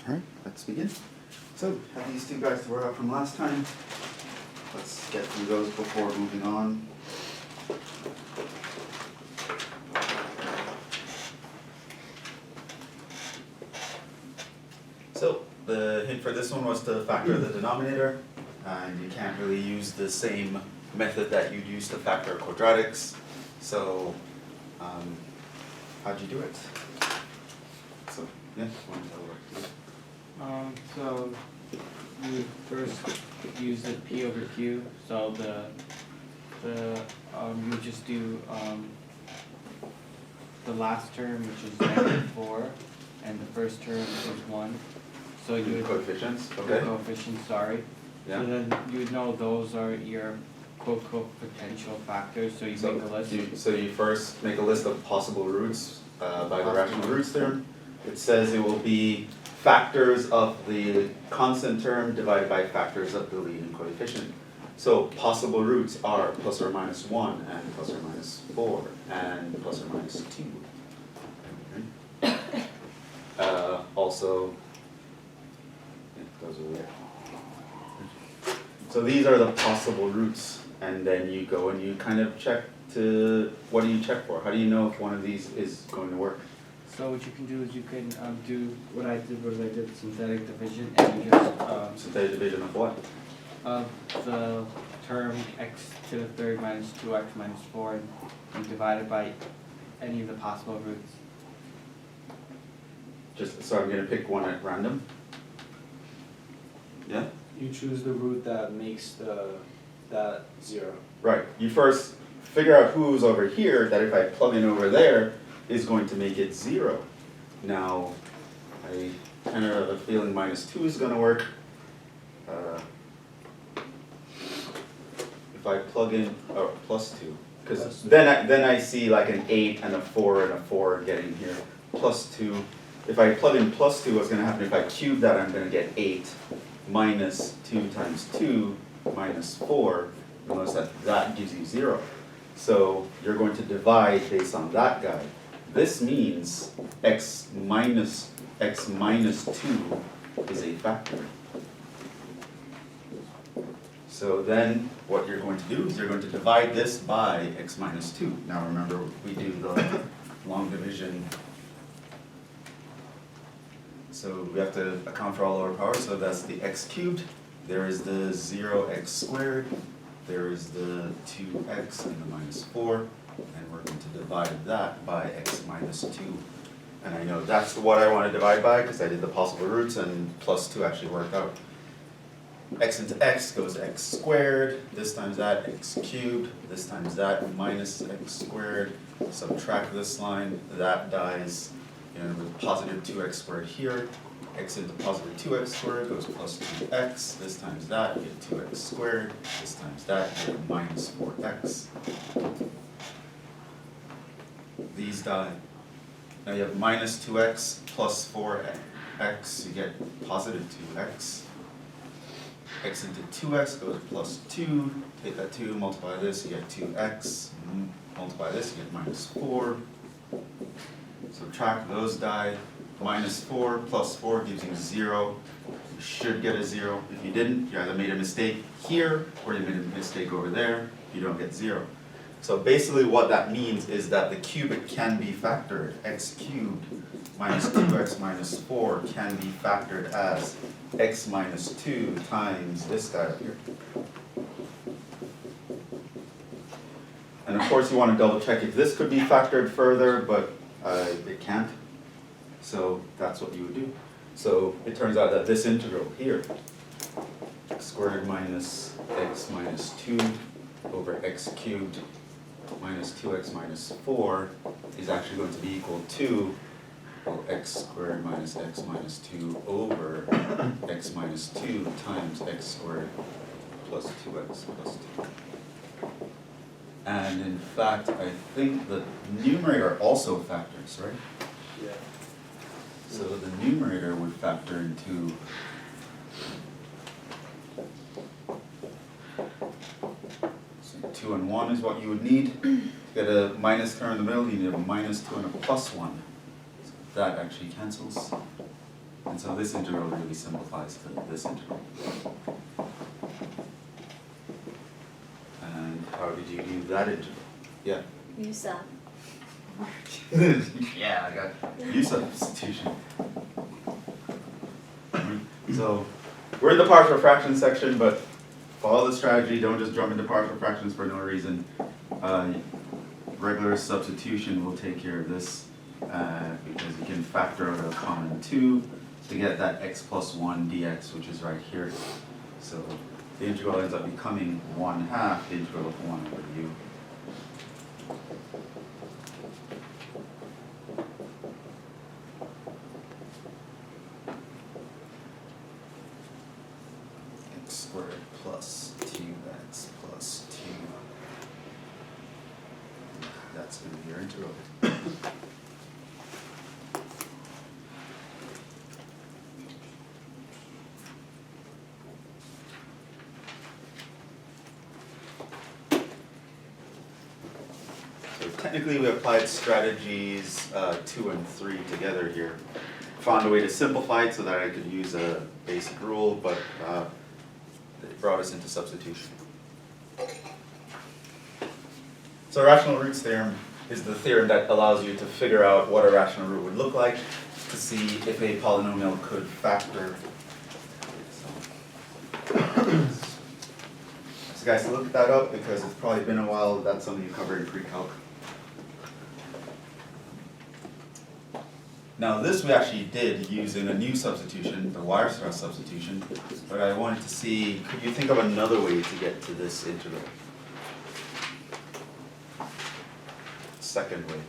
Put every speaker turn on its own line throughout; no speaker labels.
Alright, let's begin. So, have these two guys to work out from last time. Let's get through those before moving on. So, the hint for this one was to factor the denominator, and you can't really use the same method that you'd use to factor quadratics. So, how'd you do it? So, yeah, one that work.
So you first use the P over Q. So you just do the last term, which is -4, and the first term is 1. So you would
Coefficients, okay.
Coefficients, sorry.
Yeah.
So then you would know those are your potential factors. So you make a list.
So you first make a list of possible roots by the rational roots theorem. It says it will be factors of the constant term divided by factors of the leading coefficient. So possible roots are plus or minus 1 and plus or minus 4 and plus or minus 2. Also, those are there. So these are the possible roots, and then you go and you kind of check to, what do you check for? How do you know if one of these is going to work?
So what you can do is you can do what I did synthetic division, and you just
Synthetic division of what?
of the term x to the third minus 2x minus 4, and divide it by any of the possible roots.
So I'm going to pick one at random. Yeah?
You choose the root that makes that 0.
Right. You first figure out who's over here that if I plug in over there is going to make it 0. Now, I kind of have a feeling minus 2 is going to work. If I plug in plus 2, because then I see like an 8 and a 4 and a 4 getting here. Plus 2. If I plug in plus 2, what's going to happen? If I cube that, I'm going to get 8 minus 2 times 2 minus 4. You'll notice that that gives you 0. So you're going to divide based on that guy. This means x minus 2 is a factor. So then what you're going to do is you're going to divide this by x minus 2. Now remember, we do the long division. So we have to account for all our powers. So that's the x cubed. There is the 0x squared. There is the 2x and the minus 4. And we're going to divide that by x minus 2. And I know that's what I want to divide by because I did the possible roots and plus 2 actually worked out. X into x goes x squared. This times that, x cubed. This times that, minus x squared. Subtract this line. That dies. And with positive 2x squared here, x into positive 2x squared goes plus 2x. This times that, you get 2x squared. This times that, you get minus 4x. These die. Now you have minus 2x plus 4x, you get positive 2x. X into 2x goes plus 2. Take that 2, multiply this, you get 2x. Multiply this, you get minus 4. Subtract those die. Minus 4 plus 4 gives you 0. You should get a 0. If you didn't, you either made a mistake here or you made a mistake over there. You don't get 0. So basically what that means is that the cubic can be factored. X cubed minus 2x minus 4 can be factored as x minus 2 times this guy up here. And of course you want to double check if this could be factored further, but it can't. So that's what you would do. So it turns out that this integral here, x squared minus x minus 2 over x cubed minus 2x minus 4 is actually going to be equal to, well, x squared minus x minus 2 over x minus 2 times x squared plus 2x plus 2. And in fact, I think the numerator also factors, right?
Yeah.
So the numerator would factor into so 2 and 1 is what you would need. To get a minus term in the middle, you need a minus 2 and a plus 1. So that actually cancels. And so this integral really simplifies to this integral. And how did you do that integral? Yeah.
U sub.
Yeah, I got U substitution. So we're in the partial fraction section, but follow the strategy. Don't just jump into partial fractions for no reason. Regular substitution will take care of this because you can factor out a common 2 to get that x plus 1 dx, which is right here. So the integral ends up becoming 1/2 the integral of 1 over u. X squared plus 2x plus 2. That's going to be your integral. So technically we applied strategies 2 and 3 together here. Found a way to simplify it so that I could use a basic rule, but it brought us into substitution. So rational roots theorem is the theorem that allows you to figure out what a rational root would look like to see if a polynomial could factor. So guys, look that up because it's probably been a while. That's something you covered in pre-calc. Now this we actually did using a new substitution, the Weierstrass substitution, but I wanted to see, could you think of another way to get to this integral? Second way.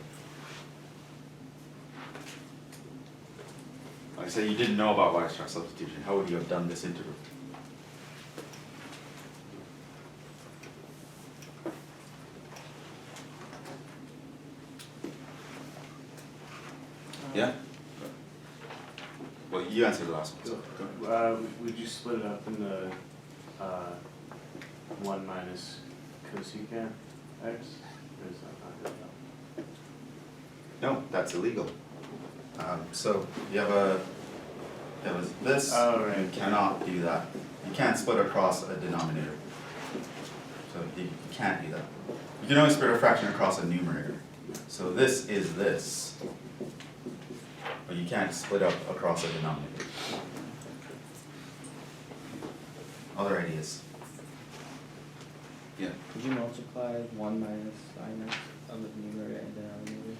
Like I said, you didn't know about Weierstrass substitution. How would you have done this integral? Yeah? Well, you answered the last one, so go ahead.
Would you split it up into 1 minus cosecant x? Or is that not good enough?
No, that's illegal. So you have this,
Oh, right.
you cannot do that. You can't split across a denominator. So you can't do that. You can only split a fraction across a numerator. So this is this. But you can't split up across a denominator. Other ideas? Yeah.
Could you multiply 1 minus sin x of the numerator and denominator?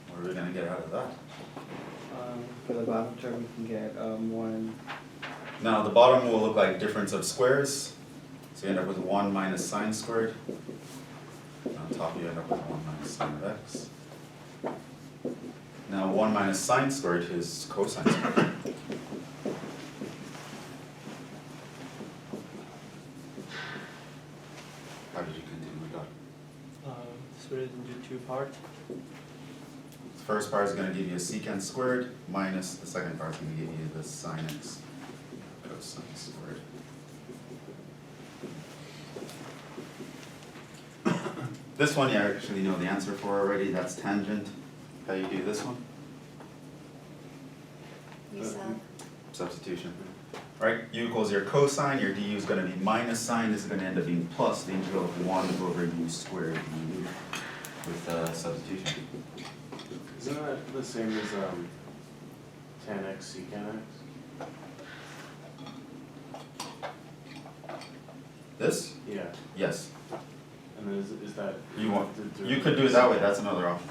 What are we going to get out of that?
For the bottom term, we can get 1.
Now the bottom will look like difference of squares. So you end up with 1 minus sine squared. On top you end up with 1 minus sine of x. Now 1 minus sine squared is cosine squared. How did you continue with that?
Split it into 2 parts.
The first part is going to give you a secant squared minus the second part is going to give you the sine x cosine squared. This one you actually know the answer for already, that's tangent. How you do this one?
U sub.
Substitution. Right, u equals your cosine, your du is going to be minus sine, this is going to end up being plus the integral of 1 over u squared du with substitution.
Isn't that the same as tan x secant x?
This?
Yeah.
Yes.
And then is that
You want, you could do it that way, that's another option.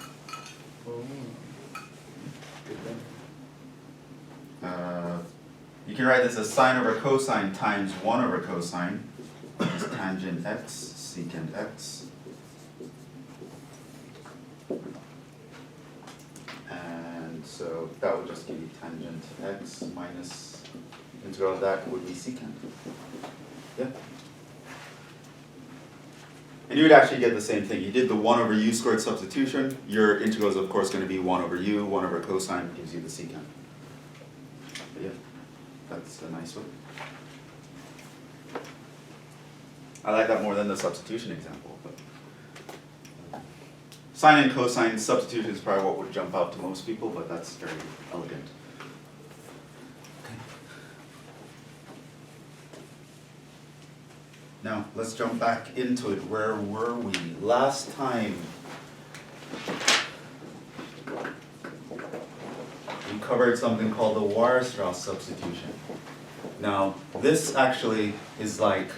You can write this as sine over cosine times 1 over cosine, which is tangent x, secant x. And so that would just give you tangent x minus integral of that would be secant. Yeah. And you would actually get the same thing. You did the 1 over u squared substitution. Your integral is of course going to be 1 over u, 1 over cosine gives you the secant. But yeah, that's a nice one. I like that more than the substitution example. But sine and cosine substitution is probably what would jump out to most people, but that's very elegant. Okay. Now, let's jump back into it. Where were we? Last time, we covered something called the Weierstrass substitution. Now, this actually is like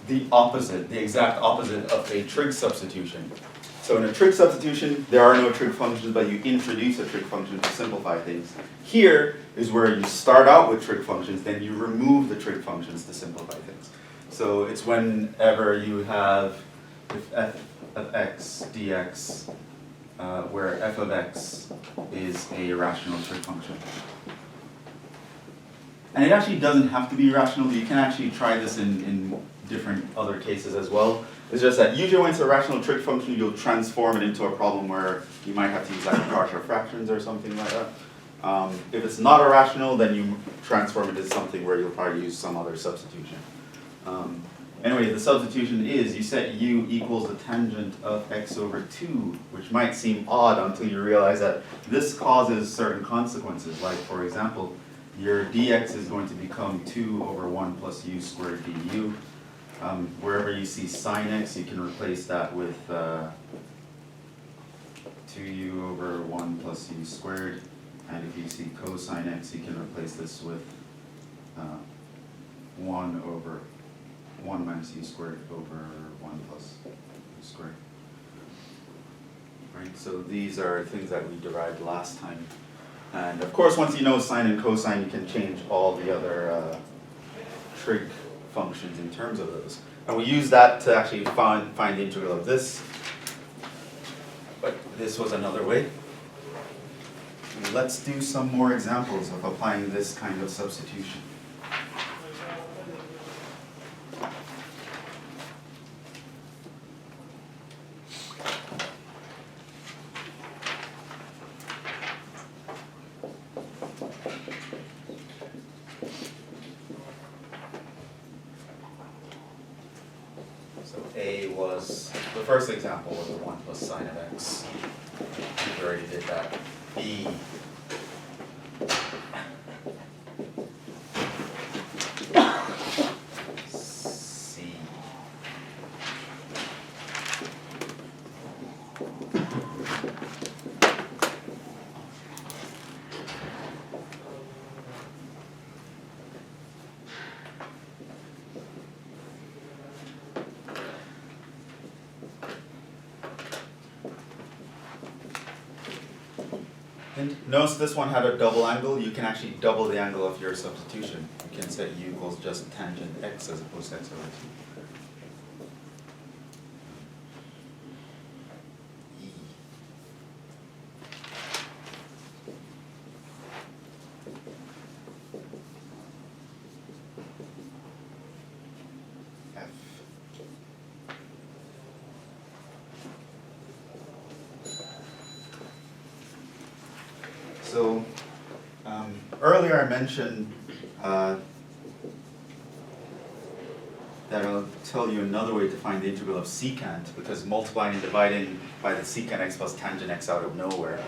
the opposite, the exact opposite of a trig substitution. So in a trig substitution, there are no trig functions, but you introduce a trig function to simplify things. Here is where you start out with trig functions, then you remove the trig functions to simplify things. So it's whenever you have if f of x dx, where f of x is a rational trig function. And it actually doesn't have to be rational. You can actually try this in different other cases as well. It's just that usually when it's a rational trig function, you'll transform it into a problem where you might have to use like partial fractions or something like that. If it's not a rational, then you transform it into something where you'll probably use some other substitution. Anyway, the substitution is you set u equals the tangent of x over 2, which might seem odd until you realize that this causes certain consequences. Like, for example, your dx is going to become 2 over 1 plus u squared du. Wherever you see sine x, you can replace that with 2u over 1 plus u squared. And if you see cosine x, you can replace this with 1 over 1 minus u squared over 1 plus u squared. Right, so these are things that we derived last time. And of course, once you know sine and cosine, you can change all the other trig functions in terms of those. And we use that to actually find the integral of this. But this was another way. Let's do some more examples of applying this kind of substitution. The first example was the 1 plus sine of x. We already did that. B. C. And notice this one had a double angle. You can actually double the angle of your substitution. You can set u equals just tangent x as opposed to x over 2. E. F. So earlier I mentioned that I'll tell you another way to find the integral of secant, because multiplying and dividing by the secant x plus tangent x out of nowhere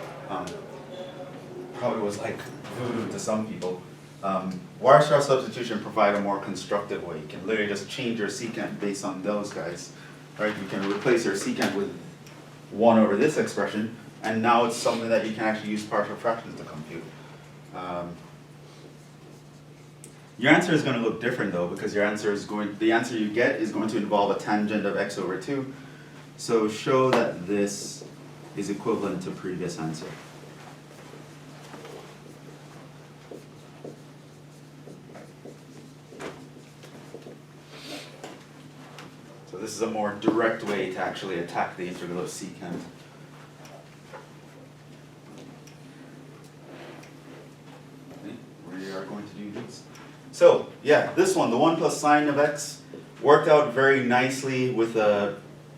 probably was like voodoo to some people. Weierstrass substitution provide a more constructive way. You can literally just change your secant based on those guys. Right? You can replace your secant with 1 over this expression, and now it's something that you can actually use partial fractions to compute. Your answer is going to look different though, because the answer you get is going to involve a tangent of x over 2. So show that this is equivalent to previous answer. So this is a more direct way to actually attack the integral of secant. We are going to do this. So yeah, this one, the 1 plus sine of x, worked out very nicely with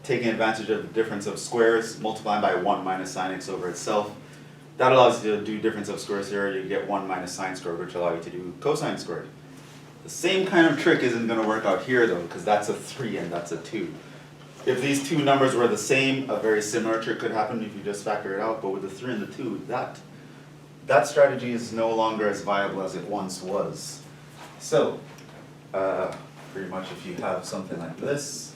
taking advantage of the difference of squares, multiplying by 1 minus sine x over itself. That allows you to do difference of squares here. You get 1 minus sine squared, which allows you to do cosine squared. The same kind of trick isn't gonna work out here though, because that's a 3 and that's a 2. If these two numbers were the same, a very similar trick could happen if you just factor it out, but with the 3 and the 2, that strategy is no longer as viable as it once was. So, pretty much if you have something like this,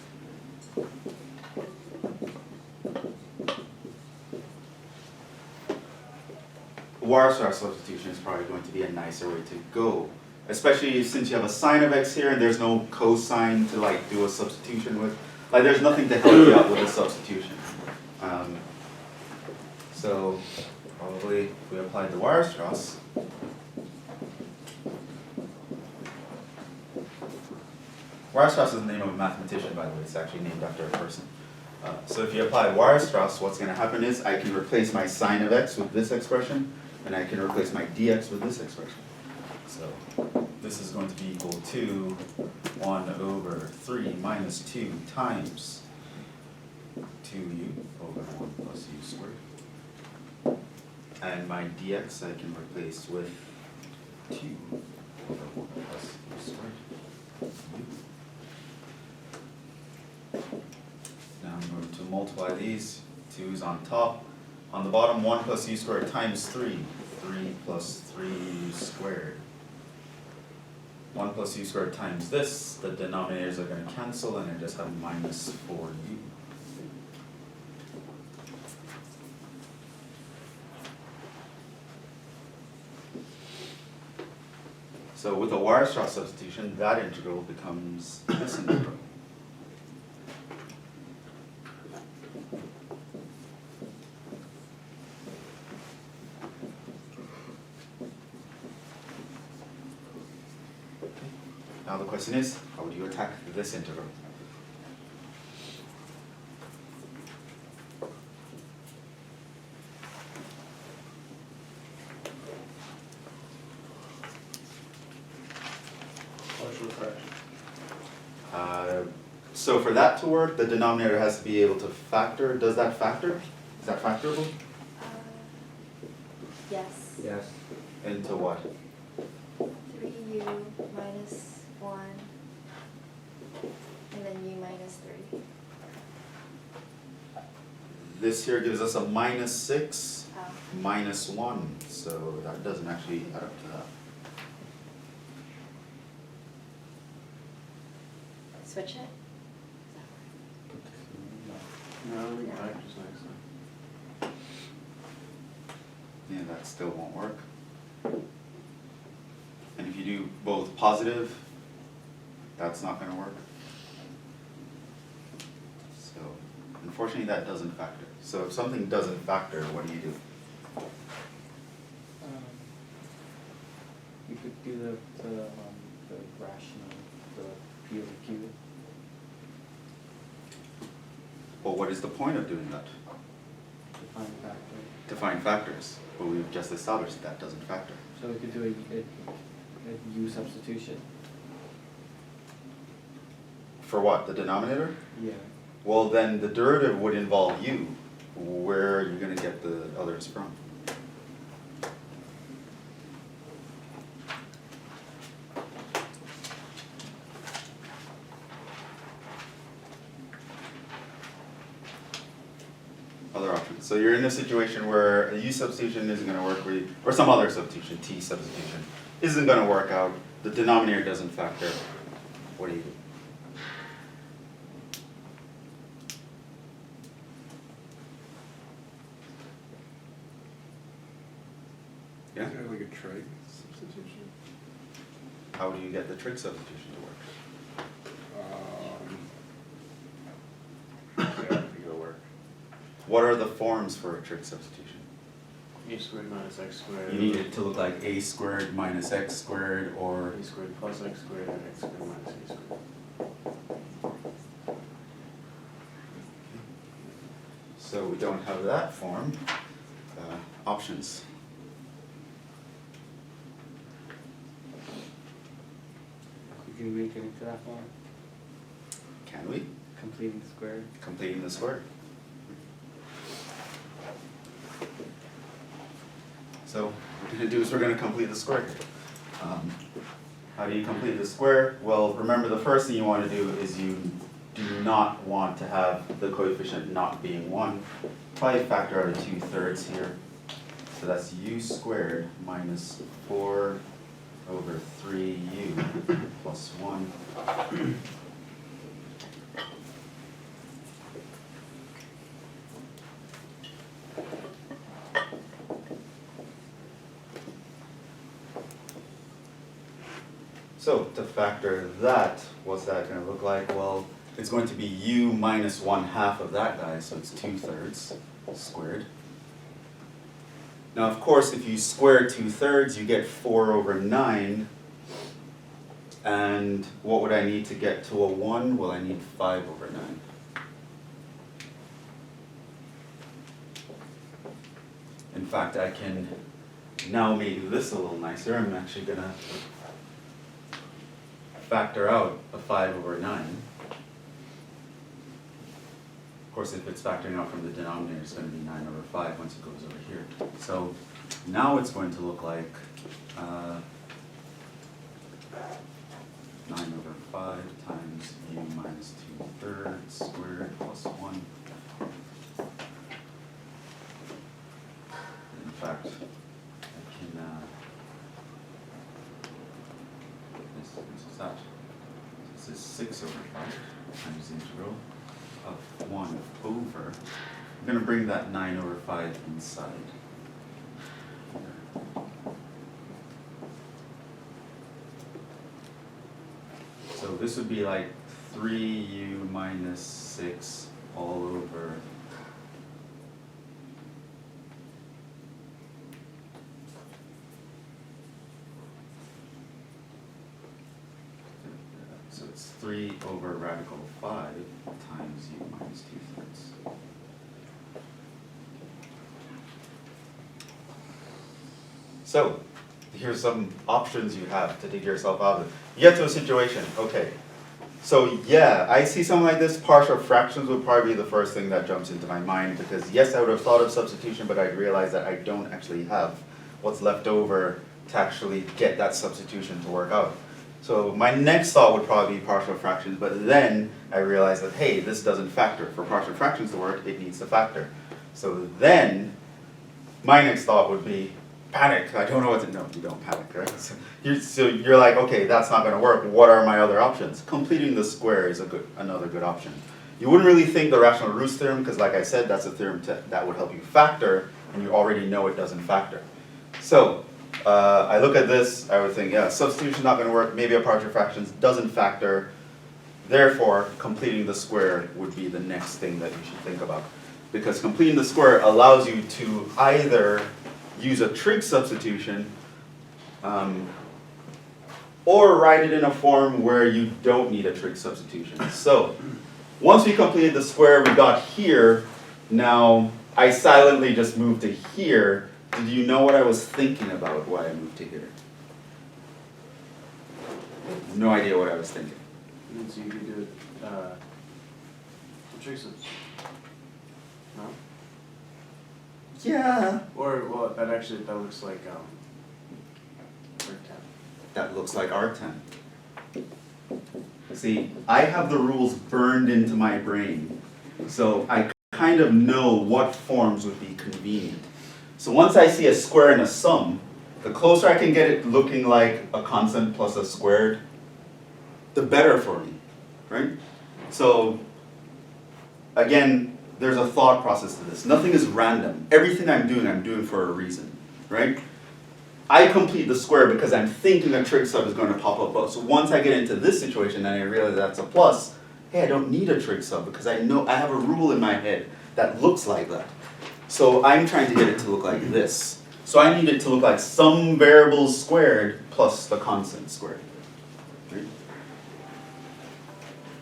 Weierstrass substitution is probably going to be a nicer way to go. Especially since you have a sine of x here and there's no cosine to like do a substitution with. Like there's nothing to help you out with a substitution. So probably if we applied the Weierstrass, Weierstrass is the name of a mathematician, by the way. It's actually named after a person. So if you apply Weierstrass, what's going to happen is I can replace my sine of x with this expression, and I can replace my dx with this expression. So this is going to be equal to 1 over 3 minus 2 times 2u over 1 plus u squared. And my dx I can replace with 2 over 1 plus u squared. Now I'm going to multiply these. 2 is on top. On the bottom, 1 plus u squared times 3. 3 plus 3u squared. 1 plus u squared times this, the denominators are going to cancel and I just have minus 4u. So with a Weierstrass substitution, that integral becomes this integral. Now the question is, how would you attack this integral?
Partial fraction.
So for that to work, the denominator has to be able to factor. Does that factor? Is that factorable?
Yes.
Yes.
Into what?
3u minus 1, and then u minus 3.
This here gives us a minus 6,
Oh.
minus 1, so that doesn't actually add up to that.
Switch it?
No, we can practice next time.
Yeah, that still won't work. And if you do both positive, that's not going to work. So, unfortunately, that doesn't factor. So if something doesn't factor, what do you do?
You could do the rational, the p over q.
Well, what is the point of doing that?
Define factor.
To find factors. But we've just established that doesn't factor.
So we could do a u substitution.
For what? The denominator?
Yeah.
Well, then the derivative would involve u. Where are you going to get the others from? Other options. So you're in a situation where a u substitution isn't going to work, or some other substitution, t substitution, isn't going to work out. The denominator doesn't factor. What do you do? Yeah?
Is there like a trig substitution?
How do you get the trig substitution to work?
Yeah, I don't think it'll work.
What are the forms for a trig substitution?
A squared minus x squared.
You need it to look like a squared minus x squared, or
A squared plus x squared and x squared minus a squared.
so we don't have that form. Options.
We can make it into that form,
Can we?
completing the square.
Completing the square. So what we're going to do is we're going to complete the square here. How do you complete the square? Well, remember the first thing you want to do is you do not want to have the coefficient not being 1. Probably factor out a 2/3 here. So that's u squared minus 4 over 3u plus 1. So to factor that, what's that going to look like? Well, it's going to be u minus 1/2 of that guy, so it's 2/3 squared. Now, of course, if you square 2/3, you get 4 over 9. And what would I need to get to a 1? Well, I need 5 over 9. In fact, I can now make this a little nicer. I'm actually going to factor out a 5 over 9. Of course, if it's factoring out from the denominator, it's going to be 9 over 5 once it goes over here. So now it's going to look like 9 over 5 times u minus 2/3 squared plus 1. In fact, I can, this is that. This is 6 over 5 times the integral of 1 over. I'm going to bring that 9 over 5 inside. So this would be like 3u minus 6 all over so it's 3 over radical 5 times u minus 2/3. So here's some options you have to dig yourself out of it. You get to a situation, okay. So yeah, I see something like this, partial fractions would probably be the first thing that jumps into my mind, because yes, I would have thought of substitution, but I'd realize that I don't actually have what's left over to actually get that substitution to work out. So my next thought would probably be partial fractions, but then I realized that, hey, this doesn't factor. For partial fractions to work, it needs to factor. So then my next thought would be, panic, I don't know what to, no, you don't panic, right? So you're like, okay, that's not gonna work, what are my other options? Completing the square is another good option. You wouldn't really think the rational roots theorem, because like I said, that's a theorem that would help you factor, and you already know it doesn't factor. So, I look at this, I would think, yeah, substitution's not gonna work, maybe a partial fractions doesn't factor, therefore, completing the square would be the next thing that you should think about. Because completing the square allows you to either use a trig substitution, or write it in a form where you don't need a trig substitution. So, once we completed the square, we got here, now I silently just moved to here. Did you know what I was thinking about why I moved to here? No idea what I was thinking.
And so you could do it, trig substitution. No?
Yeah.
Or, well, that looks like, rectangle.
That looks like R10. See, I have the rules burned into my brain, so I kind of know what forms would be convenient. So once I see a square and a sum, the closer I can get it looking like a constant plus a squared, the better for me, right? So, again, there's a thought process to this. Nothing is random. Everything I'm doing for a reason, right? I complete the square because I'm thinking a trig sub is going to pop up. So once I get into this situation and I realize that's a plus, hey, I don't need a trig sub because I know I have a rule in my head that looks like that. So I'm trying to get it to look like this. So I need it to look like some variables squared plus the constant squared. Right?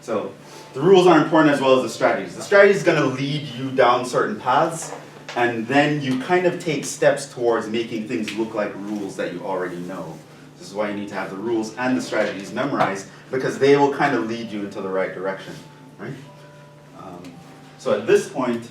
So the rules are important as well as the strategies. The strategy is going to lead you down certain paths, and then you kind of take steps towards making things look like rules that you already know. This is why you need to have the rules and the strategies memorized, because they will kind of lead you into the right direction. Right? So at this point,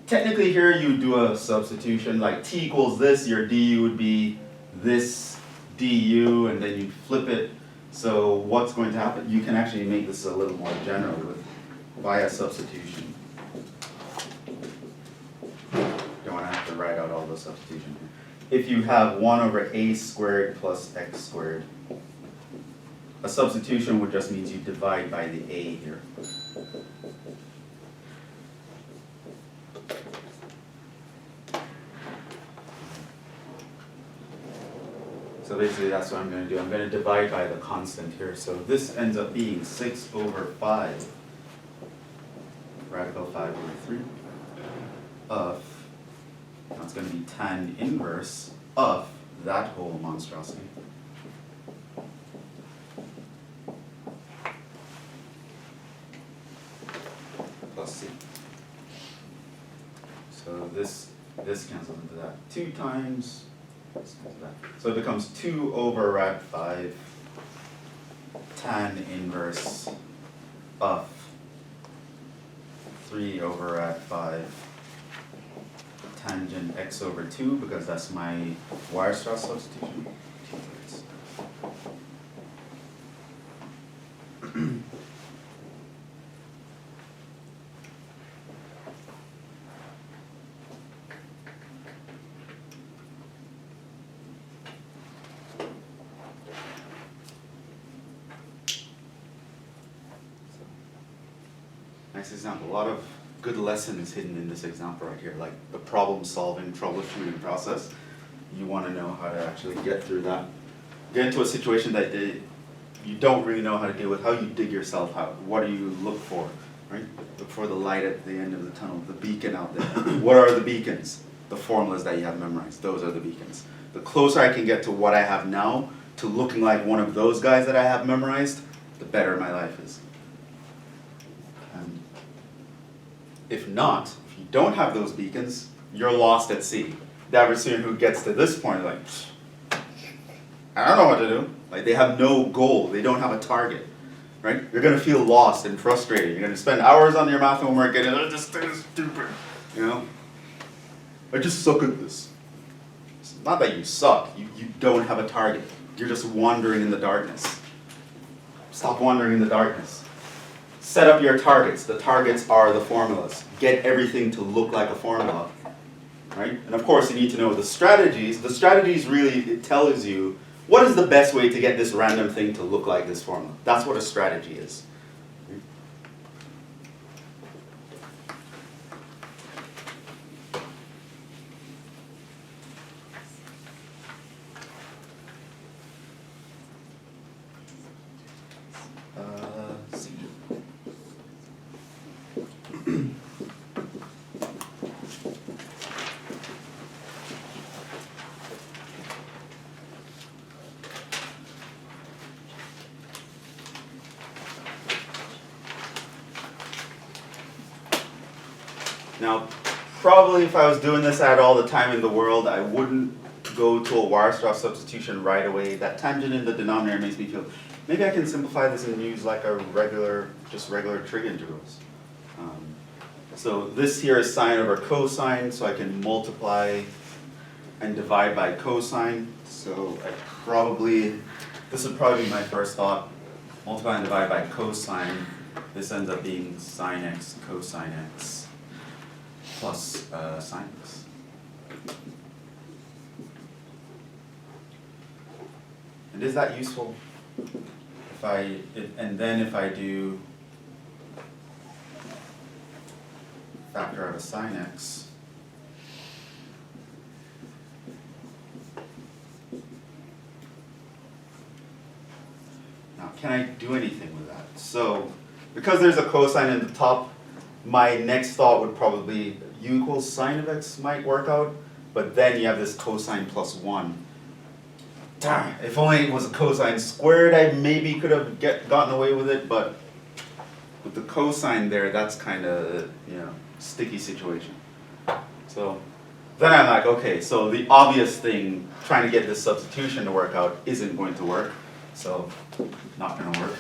technically here you do a substitution, like t equals this, your du would be this du, and then you flip it. So what's going to happen? You can actually make this a little more general with via substitution. Don't want to have to write out all the substitution here. If you have 1 over a squared plus x squared, a substitution would just means you divide by the a here. So basically that's what I'm going to do. I'm going to divide by the constant here. So this ends up being 6 over 5, radical 5 over 3, of, now it's going to be tan inverse of that whole monstrosity. Plus c. So this cancels into that 2 times. So it becomes 2 over rad 5 tan inverse of 3 over rad 5 tangent x over 2, because that's my Weierstrass substitution. 2/3. Nice example. A lot of good lessons hidden in this example right here, like the problem-solving, troubleshooting process. You want to know how to actually get through that. Get into a situation that you don't really know how to deal with. How you dig yourself out. What do you look for? Right? Look for the light at the end of the tunnel, the beacon out there. What are the beacons? The formulas that you have memorized. Those are the beacons. The closer I can get to what I have now, to looking like one of those guys that I have memorized, the better my life is. If not, if you don't have those beacons, you're lost at sea. The average student who gets to this point, like, I don't know what to do. Like, they have no goal. They don't have a target, right? You're going to feel lost and frustrated. You're going to spend hours on your math homework and this thing is stupid, you know? I just suck at this. It's not that you suck. You don't have a target. You're just wandering in the darkness. Stop wandering in the darkness. Set up your targets. The targets are the formulas. Get everything to look like a formula, right? And of course, you need to know the strategies. The strategies really, it tells you what is the best way to get this random thing to look like this formula. That's what a strategy is. C. Now, probably if I was doing this at all the time in the world, I wouldn't go to a Weierstrass substitution right away. That tangent in the denominator makes me feel, maybe I can simplify this and use like a regular trig integrals. So this here is sine over cosine, so I can multiply and divide by cosine. So this would probably be my first thought. Multiply and divide by cosine. This ends up being sine x cosine x plus sine x. And is that useful? And then if I do factor out of sine x, now can I do anything with that? So because there's a cosine in the top, my next thought would probably u equals sine of x might work out, but then you have this cosine plus 1. If only it was a cosine squared, I maybe could have gotten away with it, but with the cosine there, that's kind of, sticky situation. So then I'm like, okay, so the obvious thing, trying to get this substitution to work out, isn't going to work, so not going to work.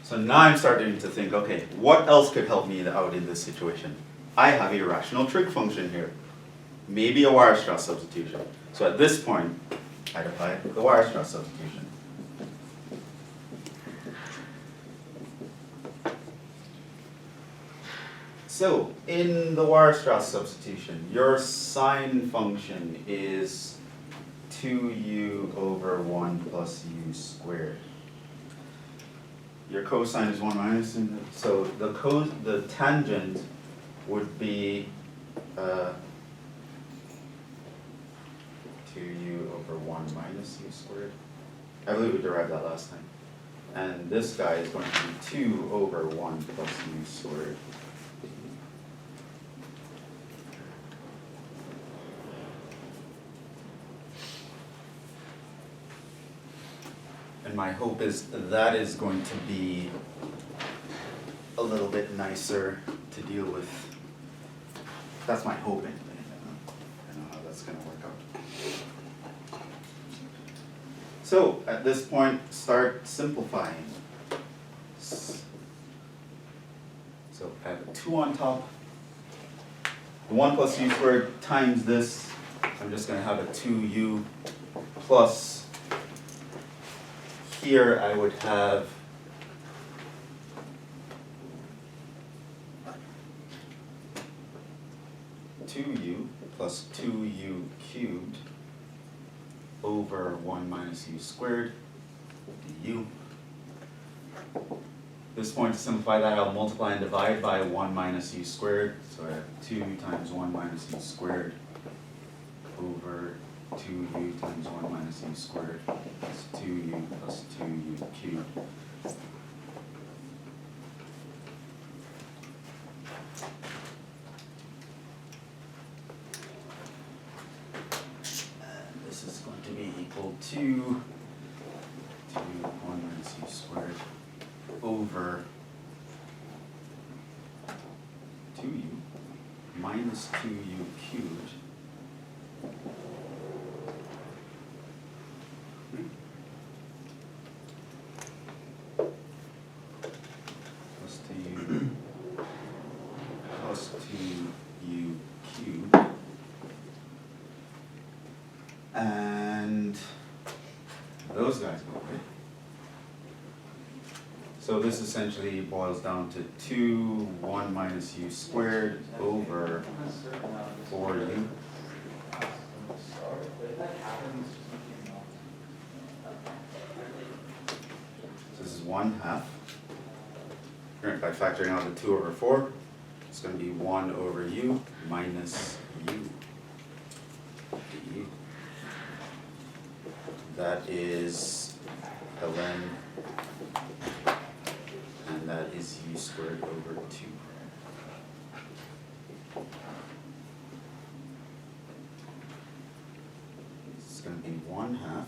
So now I'm starting to think, okay, what else could help me out in this situation? I have a rational trig function here. maybe a Weierstrass substitution. So at this point, I'd apply the Weierstrass substitution. So, in the Weierstrass substitution, your sine function is 2u over 1 plus u squared. Your cosine is 1 minus, and so the tangent would be 2u over 1 minus u squared. I believe we derived that last time. And this guy is going to be 2 over 1 plus u squared. And my hope is that is going to be a little bit nicer to deal with. That's my hope anyway. I don't know how that's going to work out. So at this point, start simplifying. So I have a 2 on top. 1 plus u squared times this. I'm just going to have a 2u plus. Here I would have (2u) plus 2u cubed over 1 minus u squared du. This point, to simplify that, I'll multiply and divide by 1 minus u squared. So I have 2 times 1 minus u squared over 2u times 1 minus u squared plus 2u plus 2u cubed. And this is going to be equal to 1 minus u squared over 2u minus 2u cubed plus 2u plus 2u cubed, and those guys go away. So this essentially boils down to 1 minus u squared over 4u. This is 1/2. By factoring out the 2 over 4, it's going to be 1 over u minus u du. That is ln, and that is u squared over 2. It's going to be 1/2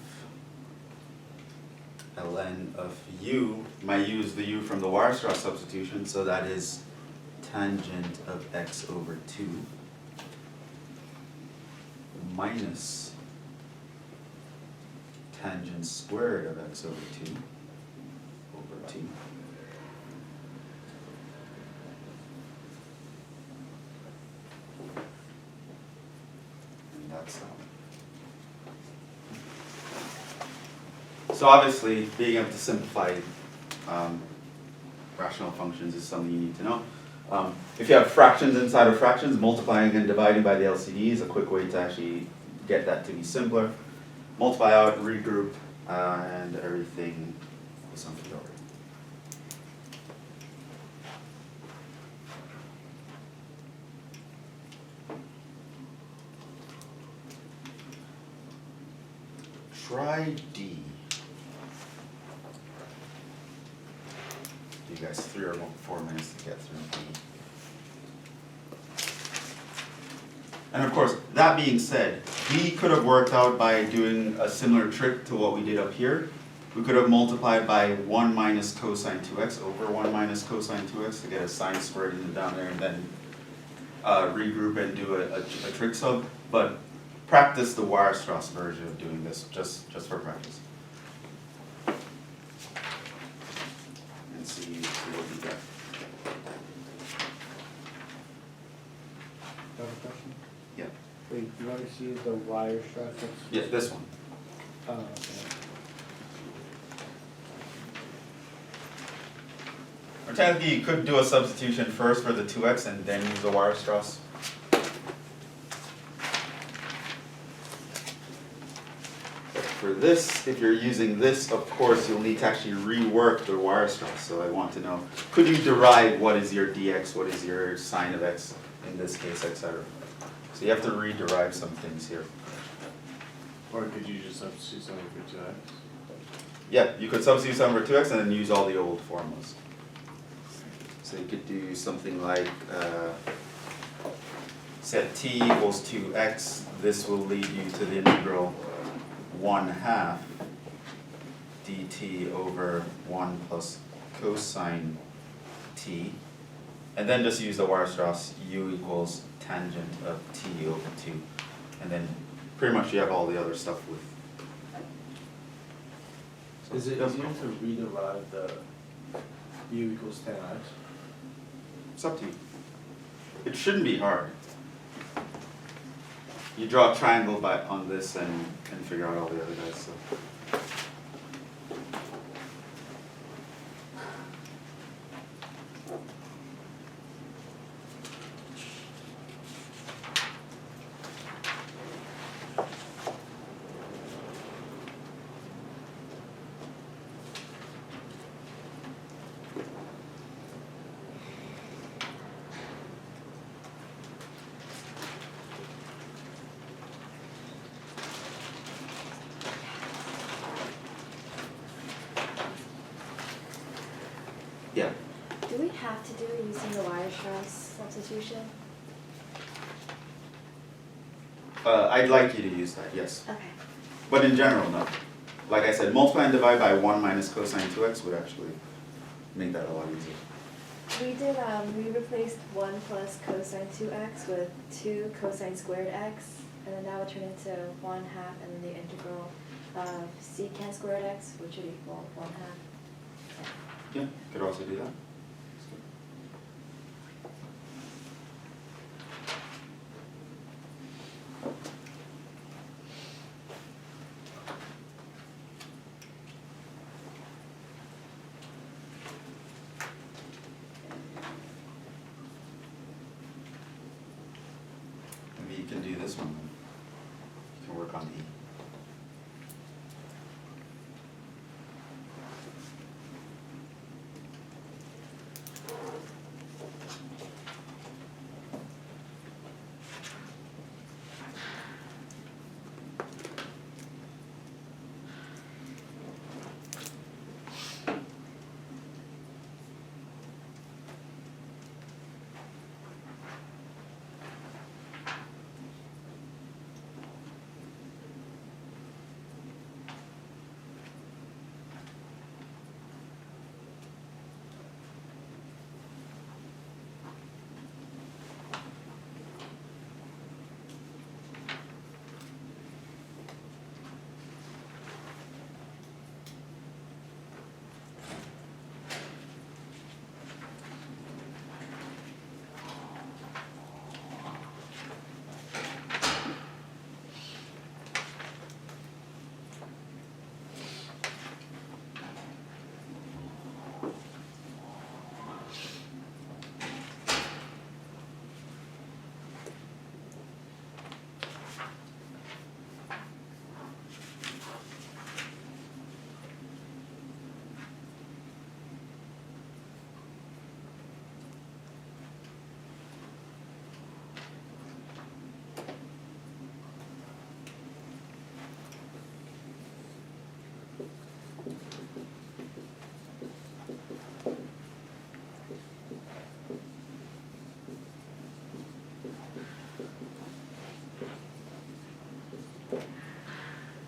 ln of u. My u is the u from the Weierstrass substitution, so that is tangent of x over 2 minus tangent squared of x over 2 over 2. And that's that. So obviously, being able to simplify rational functions is something you need to know. If you have fractions inside of fractions, multiplying and dividing by the LCD is a quick way to actually get that to be simpler. Multiply out, regroup, and everything is hunky dory. Try D. You guys 3 or 4 minutes to get through D. And of course, that being said, D could have worked out by doing a similar trick to what we did up here. We could have multiplied by 1 minus cosine 2x over 1 minus cosine 2x to get a sine squared in the down there, and then regroup and do a trig sub. But practice the Weierstrass version of doing this, just for practice. And see what you get.
Do you have a question?
Yeah.
Wait, want us to use the Weierstrass substitution?
Yeah, this one.
Oh, okay.
Or technically, you could do a substitution first for the 2x and then use the Weierstrass. For this, if you're using this, of course, you'll need to actually rework the Weierstrass. So I want to know, could you derive what is your dx, what is your sine of x, in this case, etc. So you have to rederive some things here.
Or could you just substitute something for 2x?
Yeah, you could substitute some for 2x and then use all the old formulas. So you could do something like set t equals 2x. This will lead you to the integral 1/2 dt over 1 plus cosine t. And then just use the Weierstrass, u equals tangent of t over 2. And then pretty much you have all the other stuff with.
Is it easier to rederive the u equals 10x?
It's up to you. It shouldn't be hard. You draw a triangle on this and figure out all the other guys. So. Yeah.
Do we have to do it using the Weierstrass substitution?
I'd like you to use that, yes.
Okay.
But in general, no. Like I said, multiply and divide by 1 minus cosine 2x would actually make that a lot easier.
We did, we replaced 1 plus cosine 2x with 2 cosine squared x, and then that would turn into 1/2, and then the integral of secant squared x, which would equal 1/2.
Yeah, could also do that. Maybe you can do this one then. You can work on E.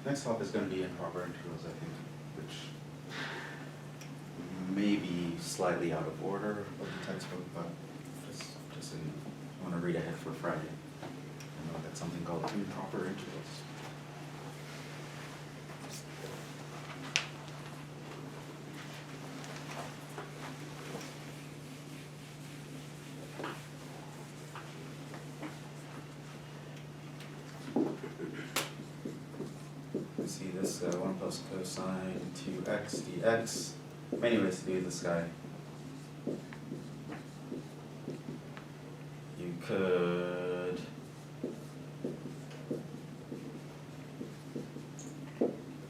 Next up is going to be improper integrals, I think, which may be slightly out of order of the textbook, but just so you want to read ahead for Friday. I know that's something called improper integrals. this 1 plus cosine 2x dx. Many ways to do this guy. You could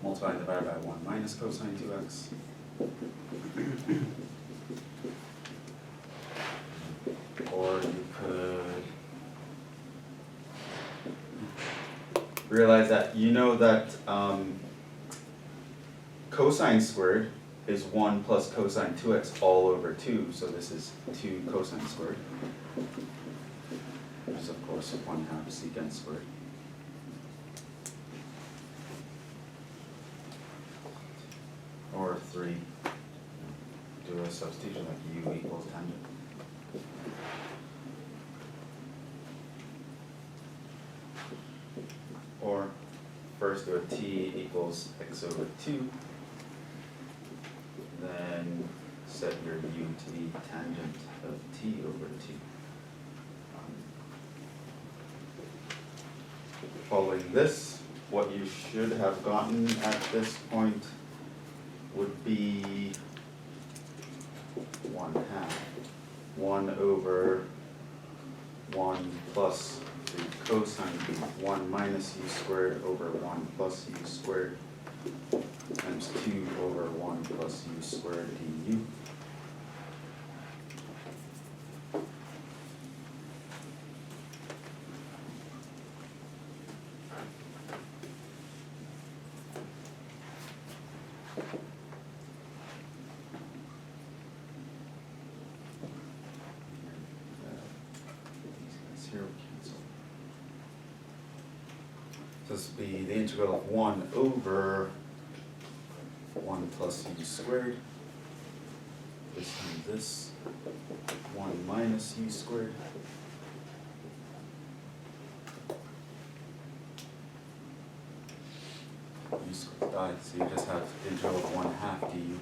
multiply and divide by 1 minus cosine 2x. Or you could realize that you know that cosine squared is 1 plus cosine 2x all over 2, so this is 2 cosine squared, which is of course 1/2 secant squared. Or 3, do a substitution like u equals tangent. Or first do a t equals x over 2, then set your u to be tangent of t over 2. Following this, what you should have gotten at this point would be 1/2. 1 over 1 plus the cosine b, 1 minus u squared over 1 plus u squared times 2 over 1 plus u squared du. So this would be the integral of 1 over 1 plus u squared. This times this, 1 minus u squared. U squared died, so you just have the integral of 1/2 du.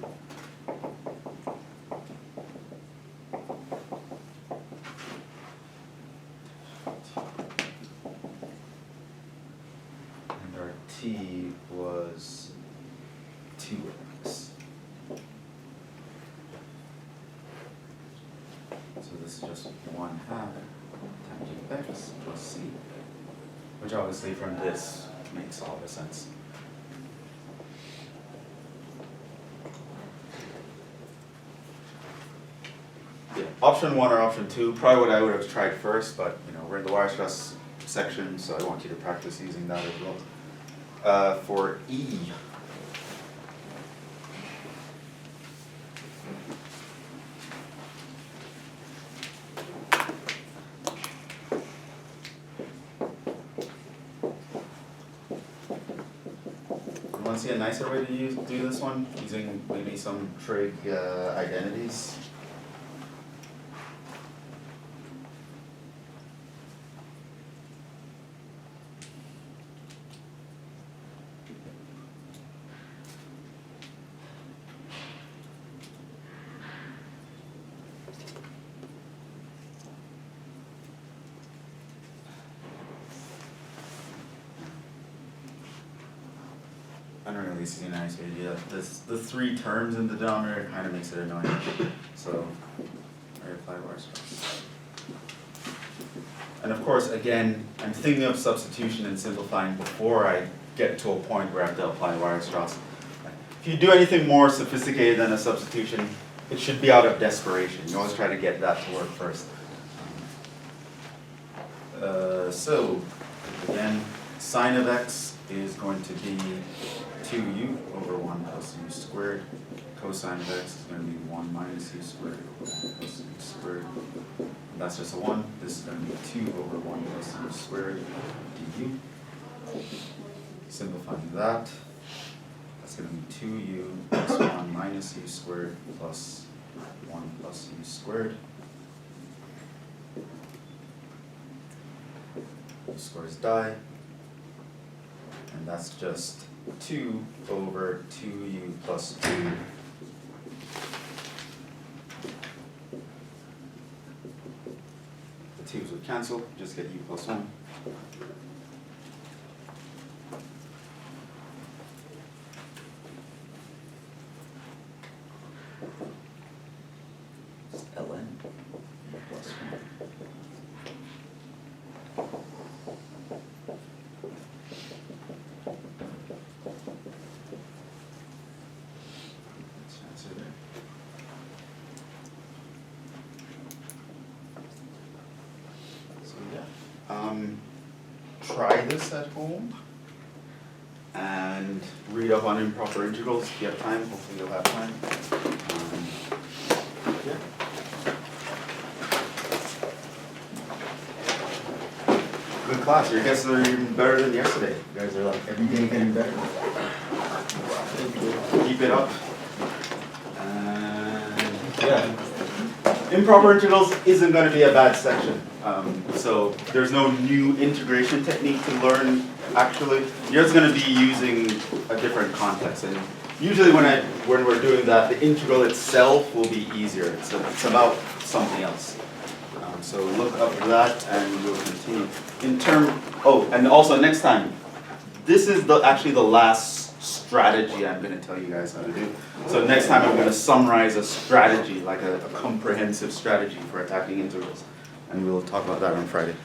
T was 2x. So this is just 1/2 tangent x plus c, which obviously from this makes all the sense. Yeah, option 1 or option 2, probably what I would have tried first, but you know, we're in the Weierstrass section, so I want you to practice using that as well. For E, you want to see a nicer way to do this one, using maybe some trig identities? I don't really see a nice way to do that. The 3 terms in the denominator kind of makes it annoying. So I apply Weierstrass. And of course, again, I'm thinking of substitution and simplifying before I get to a point where I have to apply Weierstrass. If you do anything more sophisticated than a substitution, it should be out of desperation. You always try to get that to work first. So again, sine of x is going to be 2u over 1 plus u squared. Cosine of x is going to be 1 minus u squared over 1 plus u squared. And that's just a 1. This is going to be 2 over 1 plus u squared du. Simplifying that, that's going to be 2u plus 1 minus u squared plus 1 plus u squared. U squares die. And that's just 2 over 2u plus 2. The 2's would cancel, just get u plus 1. try this at home and read up on improper integrals if you have time. Hopefully you'll have time. Yeah. Good class. Your guesses are even better than yesterday. You guys are like every day getting better. Keep it up. And yeah. Improper integrals isn't going to be a bad section. So there's no new integration technique to learn actually. You're just going to be using a different context. And usually when we're doing that, the integral itself will be easier. It's about something else. So look up that and we'll continue. And also next time, this is actually the last strategy I'm going to tell you guys how to do. So next time I'm going to summarize a strategy, like a comprehensive strategy for attacking integrals. And we'll talk about that on Friday.